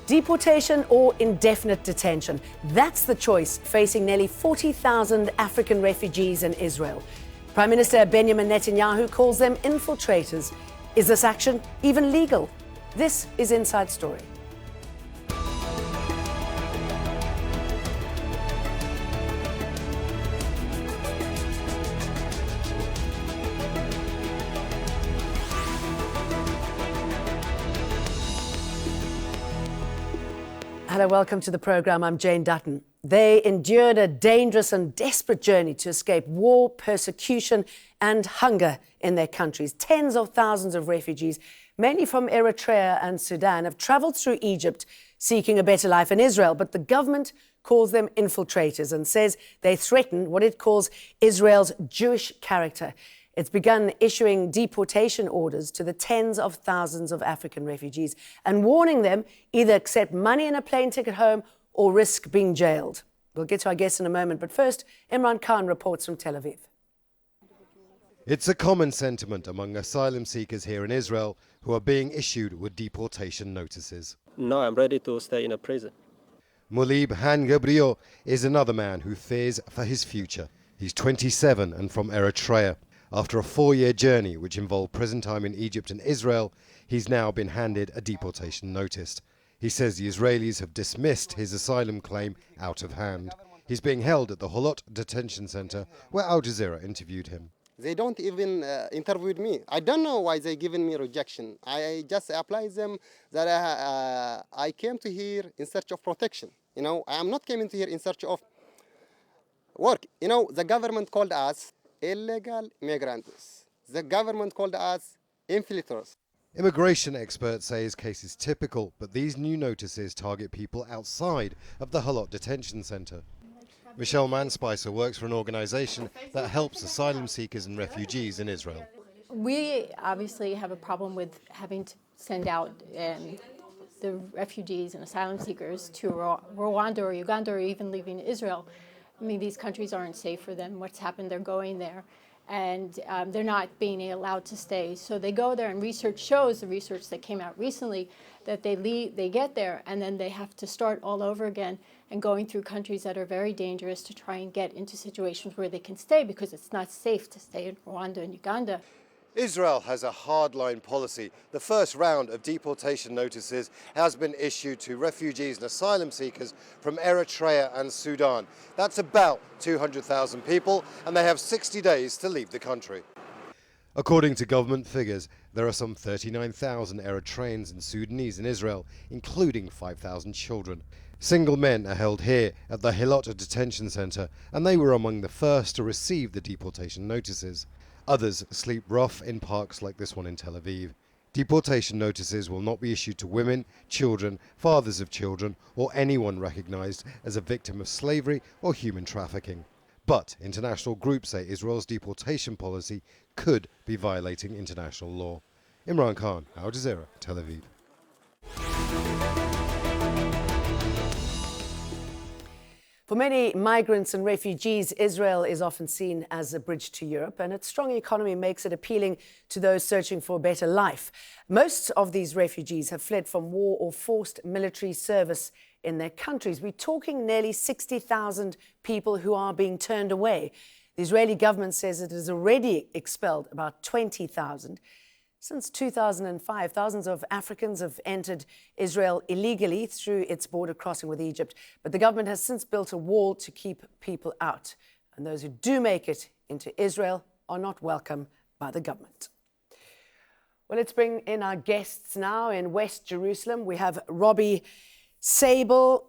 Deportation or indefinite detention? That's the choice facing nearly 40,000 African refugees in Israel. Prime Minister Benjamin Netanyahu calls them infiltrators. Is this action even legal? This is Inside Story. Hello, welcome to the program. I'm Jane Dutton. They endured a dangerous and desperate journey to escape war, persecution and hunger in their countries. Tens of thousands of refugees, mainly from Eritrea and Sudan, have travelled through Egypt seeking a better life in Israel. But the government calls them infiltrators and says they threaten what it calls Israel's Jewish character. It's begun issuing deportation orders to the tens of thousands of African refugees and warning them either accept money and a plane ticket home or risk being jailed. We'll get to our guests in a moment, but first, Imran Khan reports from Tel Aviv. It's a common sentiment among asylum seekers here in Israel who are being issued with deportation notices. No, I'm ready to stay in a prison. Mulib Han Gabriel is another man who fears for his future. He's 27 and from Eritrea. After a 4-year journey which involved prison time in Egypt and Israel, he's now been handed a deportation notice. He says the Israelis have dismissed his asylum claim out of hand. He's being held at the Holot detention center where Al Jazeera interviewed him. They don't even interview me. I don't know why they given me rejection. I just applied them that I came to here in search of protection. You know, I am not coming to here in search of work. You know, the government called us illegal migrants. The government called us infiltrators. Immigration experts say his case is typical, but these new notices target people outside of the Holot detention center. Michelle Manspicer works for an organization that helps asylum seekers and refugees in Israel. We obviously have a problem with having to send out the refugees and asylum seekers to Rwanda or Uganda or even leaving Israel. I mean, these countries aren't safe for them. What's happened, they're going there, and they're not being allowed to stay. So they go there, and research shows, the research that came out recently, that they get there, and then they have to start all over again and going through countries that are very dangerous to try and get into situations where they can stay because it's not safe to stay in Rwanda and Uganda. Israel has a hardline policy. The first round of deportation notices has been issued to refugees and asylum seekers from Eritrea and Sudan. That's about 200,000 people, and they have 60 days to leave the country. According to government figures, there are some 39,000 Eritreans and Sudanese in Israel, including 5,000 children. Single men are held here at the Holot detention center, and they were among the first to receive the deportation notices. Others sleep rough in parks like this one in Tel Aviv. Deportation notices will not be issued to women, children, fathers of children, or anyone recognized as a victim of slavery or human trafficking. But international groups say Israel's deportation policy could be violating international law. Imran Khan, Al Jazeera, Tel Aviv. For many migrants and refugees, Israel is often seen as a bridge to Europe, and its strong economy makes it appealing to those searching for a better life. Most of these refugees have fled from war or forced military service in their countries. We're talking nearly 60,000 people who are being turned away. The Israeli government says it has already expelled about 20,000. Since 2005, thousands of Africans have entered Israel illegally through its border crossing with Egypt. But the government has since built a wall to keep people out. And those who do make it into Israel are not welcome by the government. Well, let's bring in our guests now in West Jerusalem. We have Robbie, Sabel,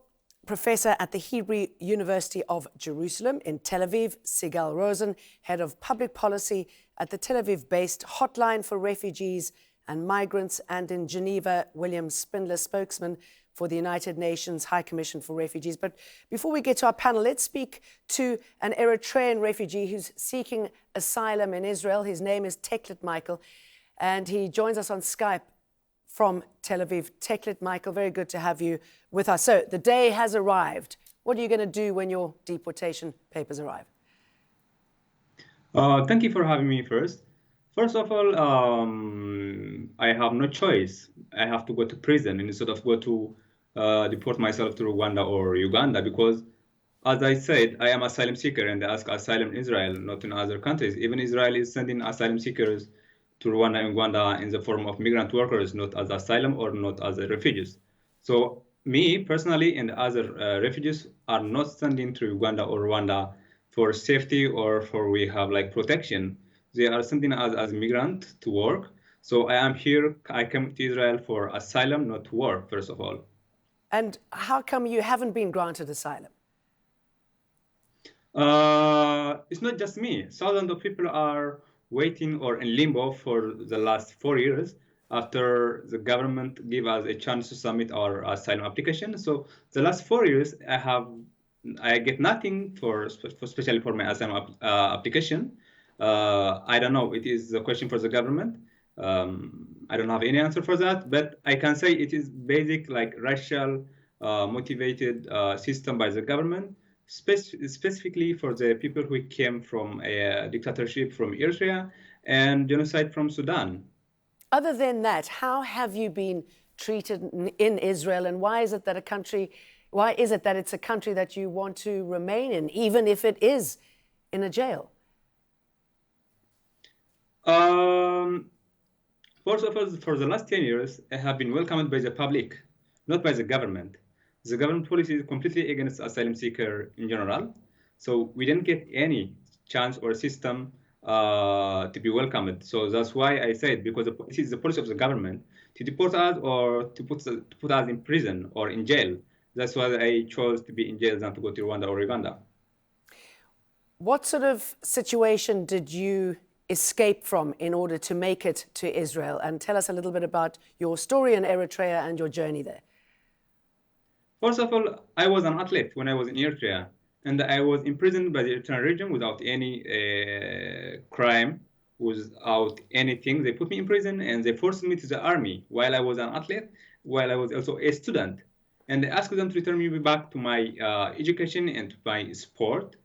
professor at the Hebrew University of Jerusalem in Tel Aviv, Sigal Rozen, head of public policy at the Tel Aviv-based Hotline for Refugees and Migrants, and in Geneva, William Spindler, spokesman for the United Nations High Commission for Refugees. But before we get to our panel, let's speak to an Eritrean refugee who's seeking asylum in Israel. His name is Teklit Michael, and he joins us on Skype from Tel Aviv. Teklit Michael, very good to have you with us. So the day has arrived. What are you going to do when your deportation papers arrive? Thank you for having me first. First of all, I have no choice. I have to go to prison instead of go to deport myself to Rwanda or Uganda because, as I said, I am asylum seeker and they ask asylum in Israel, not in other countries. Even Israel is sending asylum seekers to Rwanda and Uganda in the form of migrant workers, not as asylum or not as refugees. So me personally and other refugees are not sending to Uganda or Rwanda for safety or for we have like protection. They are sending us as migrant to work. So I am here, I came to Israel for asylum, not to work, first of all. And how come you haven't been granted asylum? It's not just me. Thousands of people are waiting or in limbo for the last 4 years after the government gave us a chance to submit our asylum application. So the last 4 years, I get nothing especially for my asylum application. I don't know. It is a question for the government. I don't have any answer for that, but I can say it is basic like racial motivated system by the government. Specifically for the people who came from a dictatorship from Eritrea and genocide from Sudan. Other than that, how have you been treated in Israel, and why is it that it's a country that you want to remain in, even if it is in a jail? First of all, for the last 10 years, I have been welcomed by the public, not by the government. The government policy is completely against asylum seeker in general. So we didn't get any chance or system to be welcomed. So that's why I said, because this is the policy of the government to deport us or to put us in prison or in jail. That's why I chose to be in jail than to go to Rwanda or Uganda. What sort of situation did you escape from in order to make it to Israel? And tell us a little bit about your story in Eritrea and your journey there. First of all, I was an athlete when I was in Eritrea, and I was imprisoned by the Eritrean regime without any crime, without anything. They put me in prison and they forced me to the army while I was an athlete, while I was also a student. And they asked them to return me back to my education and to my sport.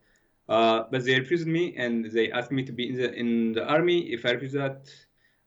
But they refused me and they asked me to be in the army. If I refuse that,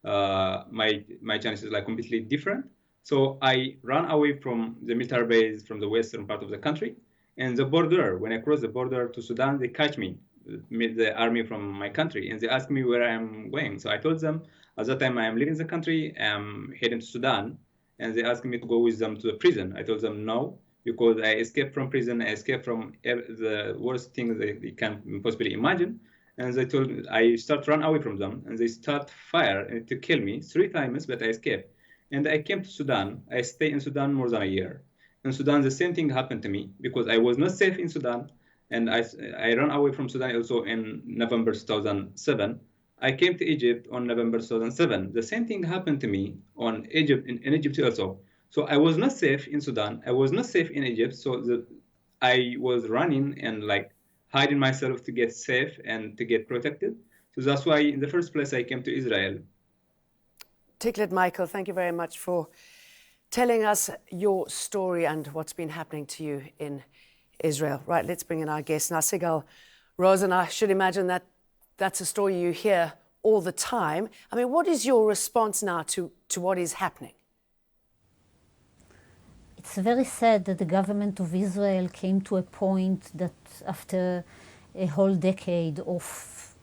my chances are like completely different. So I ran away from the military base from the western part of the country. And the border, when I crossed the border to Sudan, they catch me, the army from my country, and they asked me where I am going. So I told them, at that time I am leaving the country, I'm heading to Sudan, and they asked me to go with them to the prison. I told them no, because I escaped from prison, I escaped from the worst things that you can possibly imagine. And they told me, I start run away from them, and they start fire to kill me 3 times, but I escaped. And I came to Sudan. I stayed in Sudan more than a year. In Sudan, the same thing happened to me because I was not safe in Sudan. And I ran away from Sudan also in November 2007. I came to Egypt on November 2007. The same thing happened to me in Egypt also. So I was not safe in Sudan. I was not safe in Egypt. So I was running and like hiding myself to get safe and to get protected. So that's why in the first place I came to Israel. Tiklet Michael, thank you very much for telling us your story and what's been happening to you in Israel. Right, let's bring in our guest now, Sigal Rozen. I should imagine that that's a story you hear all the time. I mean, what is your response now to what is happening? It's very sad that the government of Israel came to a point that after a whole decade of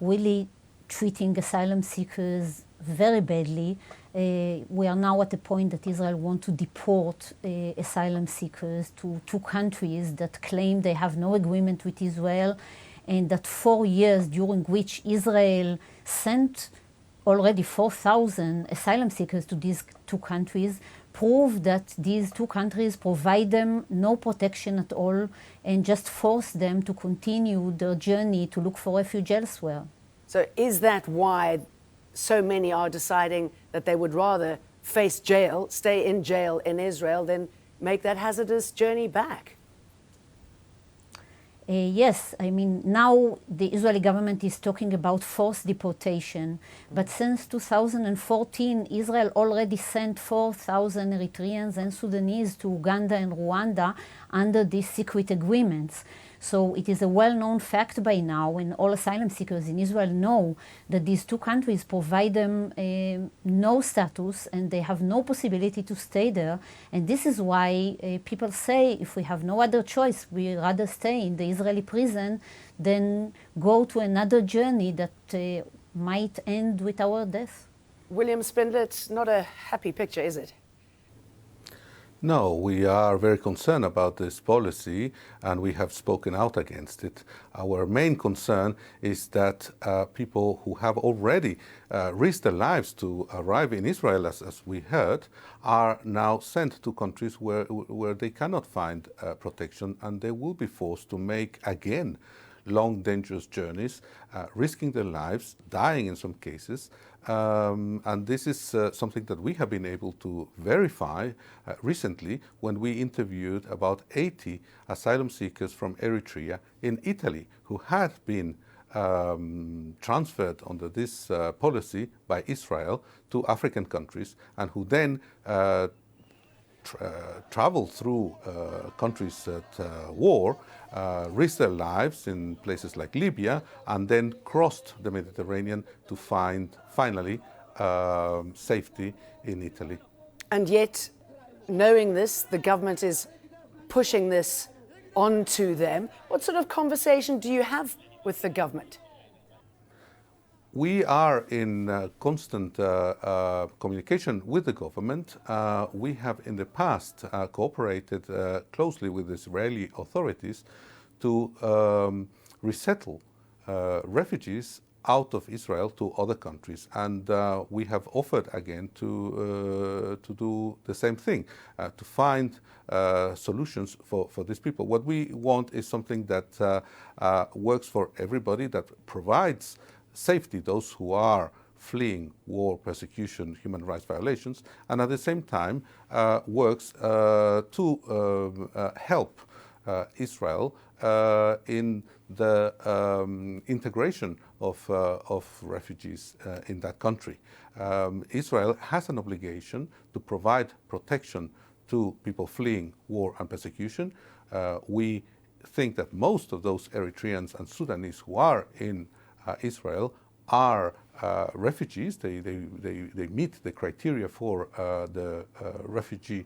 really treating asylum seekers very badly, we are now at the point that Israel wants to deport asylum seekers to 2 countries that claim they have no agreement with Israel, and that 4 years during which Israel sent already 4,000 asylum seekers to these 2 countries prove that these 2 countries provide them no protection at all and just force them to continue their journey to look for refuge elsewhere. So is that why so many are deciding that they would rather face jail, stay in jail in Israel, than make that hazardous journey back? Yes, I mean, now the Israeli government is talking about forced deportation, but since 2014, Israel already sent 4,000 Eritreans and Sudanese to Uganda and Rwanda under these secret agreements. So it is a well-known fact by now, and all asylum seekers in Israel know that these two countries provide them no status and they have no possibility to stay there. And this is why people say if we have no other choice, we rather stay in the Israeli prison than go to another journey that might end with our death. William Spindler, it's not a happy picture, is it? No, we are very concerned about this policy and we have spoken out against it. Our main concern is that people who have already risked their lives to arrive in Israel, as we heard, are now sent to countries where they cannot find protection, and they will be forced to make again long, dangerous journeys, risking their lives, dying in some cases. And this is something that we have been able to verify recently when we interviewed about 80 asylum seekers from Eritrea in Italy who had been transferred under this policy by Israel to African countries, and who then traveled through countries at war, risked their lives in places like Libya, and then crossed the Mediterranean to find finally safety in Italy. And yet, knowing this, the government is pushing this onto them. What sort of conversation do you have with the government? We are in constant communication with the government. We have in the past cooperated closely with the Israeli authorities to resettle refugees out of Israel to other countries, and we have offered again to do the same thing, to find solutions for these people. What we want is something that works for everybody, that provides safety those who are fleeing war, persecution, human rights violations, and at the same time works to help Israel in the integration of refugees in that country. Israel has an obligation to provide protection to people fleeing war and persecution. We think that most of those Eritreans and Sudanese who are in Israel are refugees. They meet the criteria for the refugee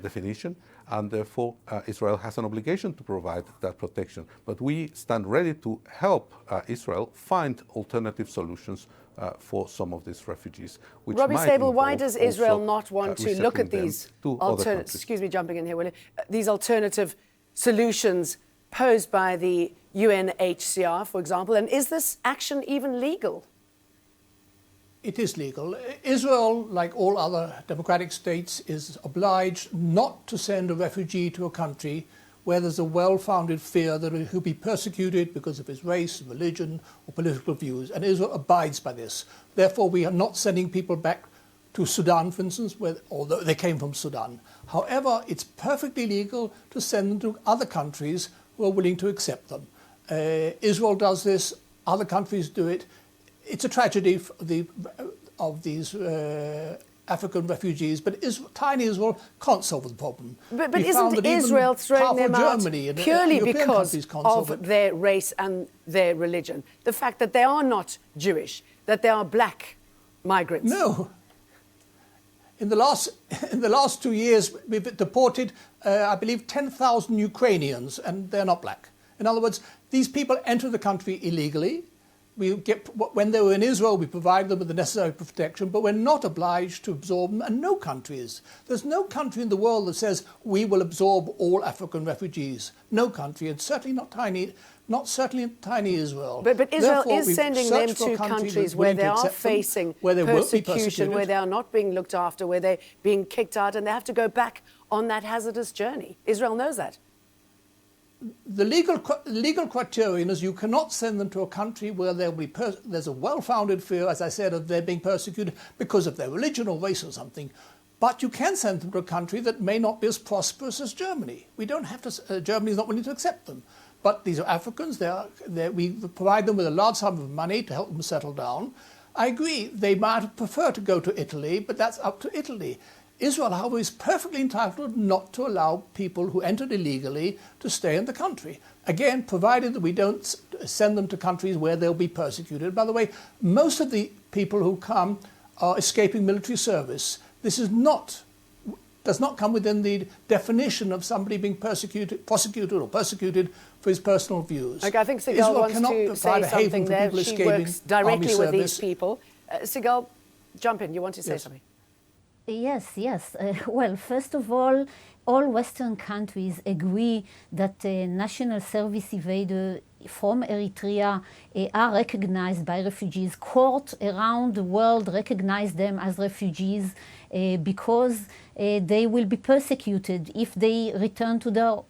definition, and therefore Israel has an obligation to provide that protection. But we stand ready to help Israel find alternative solutions for some of these refugees. Which Robbie, might Sabel, why involve does Israel also, not want to look at these alternative, excuse me, jumping in here, William, these alternative solutions posed by the UNHCR, for example, and is this action even legal? It is legal. Israel, like all other democratic states, is obliged not to send a refugee to a country where there's a well-founded fear that he'll be persecuted because of his race, religion, or political views, and Israel abides by this. Therefore, we are not sending people back to Sudan, for instance, although they came from Sudan. However, it's perfectly legal to send them to other countries who are willing to accept them. Israel does this, other countries do it. It's a tragedy of these African refugees, but tiny Israel can't solve the problem. But isn't Israel throwing them out purely because of their race and their religion? The fact that they are not Jewish, that they are black migrants? No. In the last 2 years, we've deported, I believe, 10,000 Ukrainians, and they're not black. In other words, these people enter the country illegally. When they were in Israel, we provide them with the necessary protection, but we're not obliged to absorb them, and no country is. There's no country in the world that says we will absorb all African refugees. No country, and certainly not tiny Israel. But Israel is sending them to countries where they are facing persecution, where they are not being looked after, where they're being kicked out, and they have to go back on that hazardous journey. Israel knows that. The legal criterion is you cannot send them to a country where there's a well-founded fear, as I said, of their being persecuted because of their religion or race or something. But you can send them to a country that may not be as prosperous as Germany. We don't have to. Germany is not willing to accept them. But these are Africans. We provide them with a large sum of money to help them settle down. I agree. They might prefer to go to Italy, but that's up to Italy. Israel, however, is perfectly entitled not to allow people who entered illegally to stay in the country. Again, provided that we don't send them to countries where they'll be persecuted. By the way, most of the people who come are escaping military service. This does not come within the definition of somebody being prosecuted for his personal views. Okay, I think Sigal wants to say something there. She works directly with these people. Sigal, jump in. You want to say something? Yes. Well, first of all Western countries agree that national service evaders from Eritrea are recognized by refugees. Courts around the world recognize them as refugees because they will be persecuted if they return to their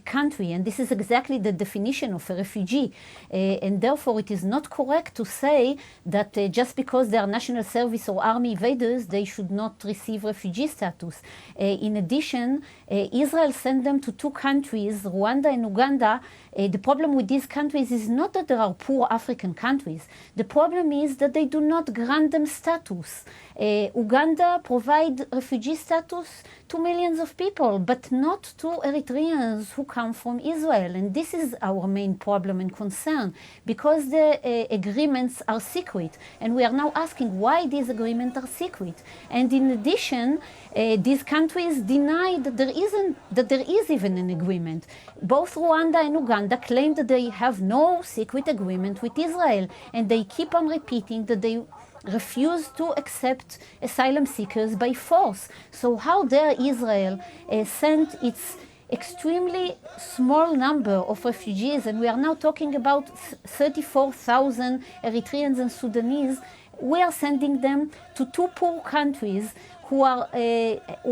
country, and this is exactly the definition of a refugee. And therefore it is not correct to say that just because they are national service or army evaders, they should not receive refugee status. In addition, Israel sent them to two countries, Rwanda and Uganda. The problem with these countries is not that there are poor African countries. The problem is that they do not grant them status. Uganda provides refugee status to millions of people, but not to Eritreans who come from Israel. And this is our main problem and concern, because the agreements are secret. And we are now asking why these agreements are secret. And in addition, these countries deny that there is even an agreement. Both Rwanda and Uganda claim that they have no secret agreement with Israel, and they keep on repeating that they refuse to accept asylum seekers by force. So how dare Israel send its extremely small number of refugees, and we are now talking about 34,000 Eritreans and Sudanese, we are sending them to two poor countries who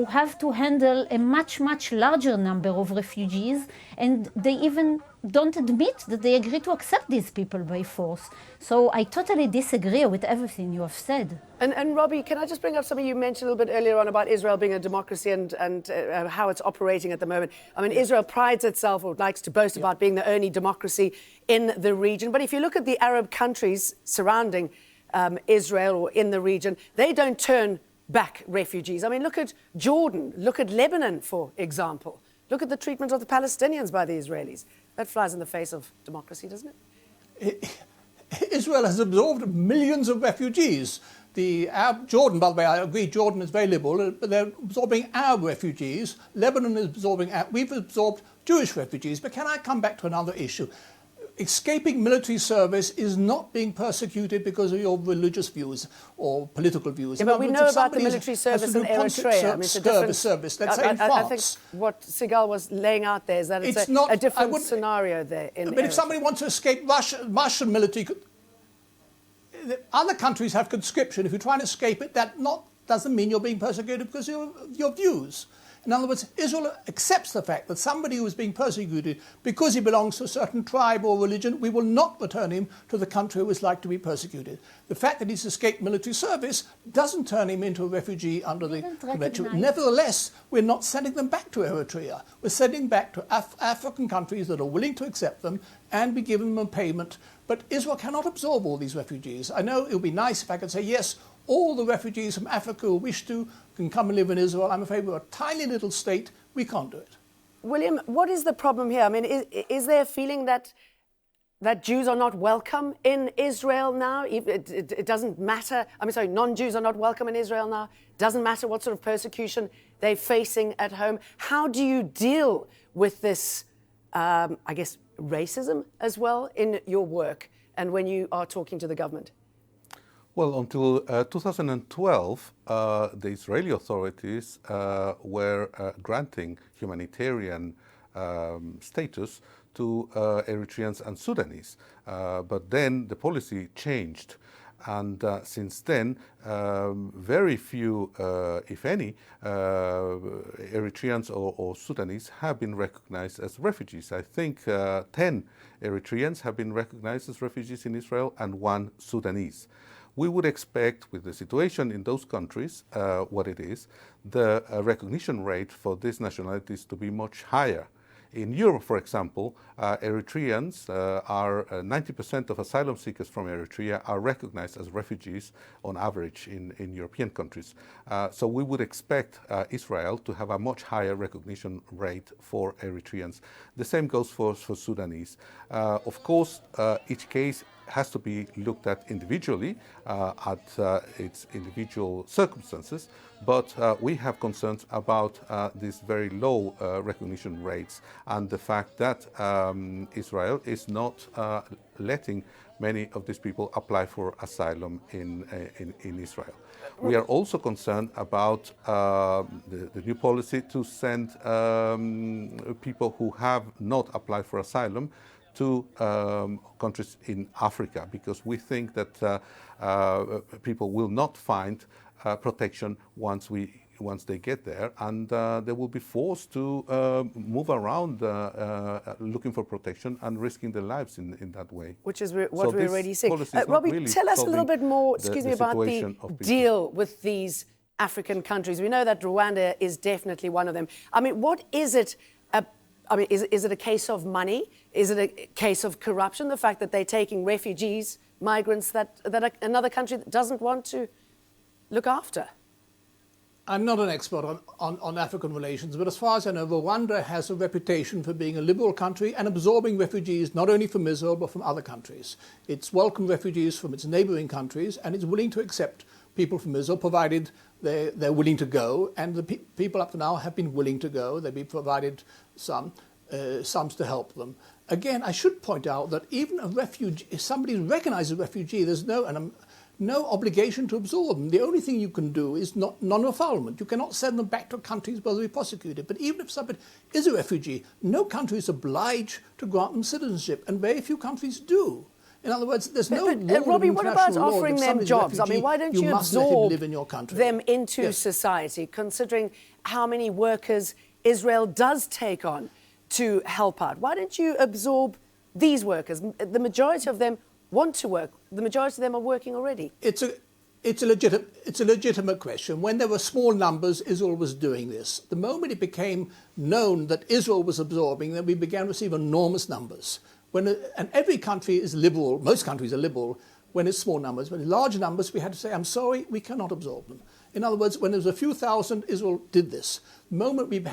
have to handle a much larger number of refugees, and they even don't admit that they agree to accept these people by force. So I totally disagree with everything you have said. And Robbie, can I just bring up something you mentioned a little bit earlier on about Israel being a democracy and how it's operating at the moment? I mean, Israel prides itself or likes to boast about being the only democracy in the region. But if you look at the Arab countries surrounding Israel or in the region, they don't turn back refugees. I mean, look at Jordan, look at Lebanon, for example. Look at the treatment of the Palestinians by the Israelis. That flies in the face of democracy, doesn't it? Israel has absorbed millions of refugees. Jordan, by the way, I agree Jordan is very liberal, but they're absorbing Arab refugees. Lebanon is absorbing, we've absorbed Jewish refugees. But can I come back to another issue? Escaping military service is not being persecuted because of your religious views or political views. Yeah, but we know about the military service in Eritrea. I mean, it's a different service. Let's say in France. I think what Sigal was laying out there is that it's a different scenario there in Eritrea. But if somebody wants to escape Russian military, other countries have conscription. If you try and escape it, that doesn't mean you're being persecuted because of your views. In other words, Israel accepts the fact that somebody who is being persecuted because he belongs to a certain tribe or religion, we will not return him to the country who is like to be persecuted. The fact that he's escaped military service doesn't turn him into a refugee under the convention. Nevertheless, we're not sending them back to Eritrea. We're sending back to African countries that are willing to accept them and be given them payment. But Israel cannot absorb all these refugees. I know it would be nice if I could say, yes, all the refugees from Africa who wish to can come and live in Israel. I'm afraid we're a tiny little state. We can't do it. William, what is the problem here? I mean, is there a feeling that Jews are not welcome in Israel now? It doesn't matter. I mean, sorry, non-Jews are not welcome in Israel now. It doesn't matter what sort of persecution they're facing at home. How do you deal with this, I guess, racism as well in your work and when you are talking to the government? Well, until 2012, the Israeli authorities were granting humanitarian status to Eritreans and Sudanese. But then the policy changed. And since then, very few, if any, Eritreans or Sudanese have been recognized as refugees. I think 10 Eritreans have been recognized as refugees in Israel and 1 Sudanese. We would expect, with the situation in those countries, what it is, the recognition rate for these nationalities to be much higher. In Europe, for example, Eritreans are 90% of asylum seekers from Eritrea are recognized as refugees on average in European countries. So we would expect Israel to have a much higher recognition rate for Eritreans. The same goes for Sudanese. Of course, each case has to be looked at individually at its individual circumstances, but we have concerns about these very low recognition rates and the fact that Israel is not letting many of these people apply for asylum in Israel. We are also concerned about the new policy to send people who have not applied for asylum to countries in Africa, because we think that people will not find protection once they get there, and they will be forced to move around looking for protection and risking their lives in that way. Which is what we're already seeing. Robbie, really tell us a little bit more, about the deal with these African countries. We know that Rwanda is definitely one of them. I mean, what is it? Is it a case of money? Is it a case of corruption? The fact that they're taking refugees, migrants that another country doesn't want to look after? I'm not an expert on African relations, but as far as I know, Rwanda has a reputation for being a liberal country and absorbing refugees not only from Israel but from other countries. It's welcomed refugees from its neighboring countries, and it's willing to accept people from Israel, provided they're willing to go, and the people up to now have been willing to go. They've been provided sums to help them. Again, I should point out that even a refugee, if somebody is recognized as a refugee, there's no obligation to absorb them. The only thing you can do is non-refoulement. You cannot send them back to countries where they'll be prosecuted. But even if somebody is a refugee, no country is obliged to grant them citizenship, and very few countries do. In other words, there's no law. Robbie, what about offering them jobs? I mean, why don't you absorb them into society, considering how many workers Israel does take on to help out? Why don't you absorb these workers? The majority of them want to work. The majority of them are working already. It's a legitimate question. When there were small numbers, Israel was doing this. The moment it became known that Israel was absorbing, then we began to receive enormous numbers. And every country is liberal, most countries are liberal when it's small numbers. But in large numbers, we had to say, I'm sorry, we cannot absorb them. In other words, when there was a few thousand, Israel did this. The moment we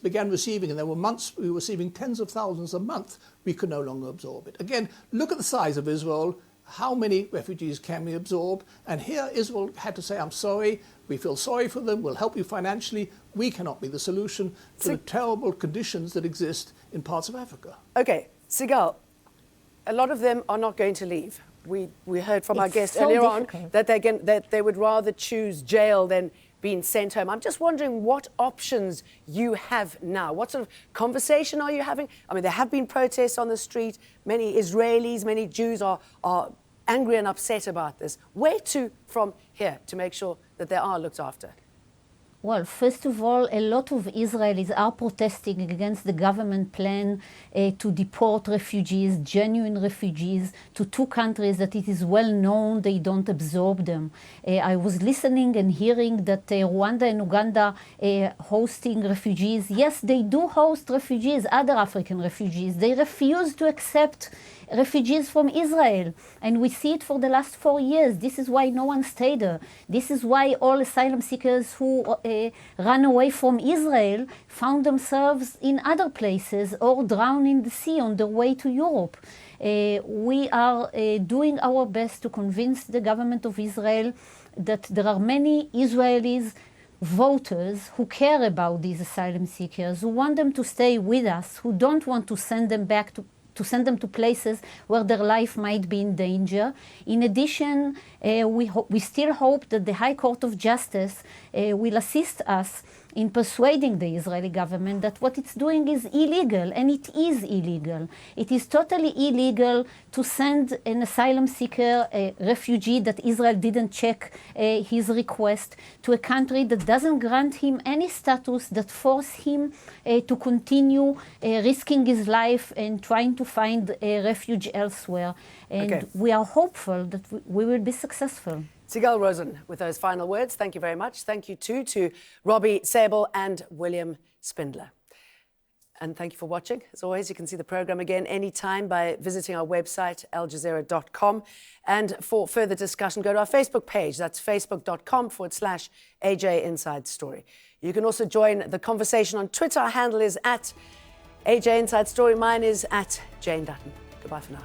began receiving, and there were months we were receiving tens of thousands a month, we could no longer absorb it. Again, look at the size of Israel. How many refugees can we absorb? And here Israel had to say, I'm sorry, we feel sorry for them, we'll help you financially. We cannot be the solution to the terrible conditions that exist in parts of Africa. Okay, Sigal, a lot of them are not going to leave. We heard from our guest earlier on that they would rather choose jail than being sent home. I'm just wondering what options you have now. What sort of conversation are you having? I mean, there have been protests on the street. Many Israelis, many Jews are angry and upset about this. Where to from here to make sure that they are looked after? Well, first of all, a lot of Israelis are protesting against the government plan to deport refugees, genuine refugees, to two countries that it is well known they don't absorb them. I was listening and hearing that Rwanda and Uganda hosting refugees. Yes, they do host refugees, other African refugees. They refuse to accept refugees from Israel. And we see it for the last 4 years. This is why no one stayed there. This is why all asylum seekers who ran away from Israel found themselves in other places or drowned in the sea on their way to Europe. We are doing our best to convince the government of Israel that there are many Israelis voters who care about these asylum seekers, who want them to stay with us, who don't want to send them back to send them to places where their life might be in danger. In addition, we still hope that the High Court of Justice will assist us in persuading the Israeli government that what it's doing is illegal, and it is illegal. It is totally illegal to send an asylum seeker, a refugee that Israel didn't check his request, to a country that doesn't grant him any status, that force him to continue risking his life and trying to find a refuge elsewhere. And we are hopeful that we will be successful. Sigal Rozen, with those final words, thank you very much. Thank you too to Robbie, Sabel and William Spindler. And thank you for watching. As always, you can see the program again anytime by visiting our website, aljazeera.com. And for further discussion, go to our Facebook page. That's facebook.com/AJ Inside Story. You can also join the conversation on Twitter. Our handle is @AJ Inside Story. Mine is @Jane Dutton. Goodbye for now.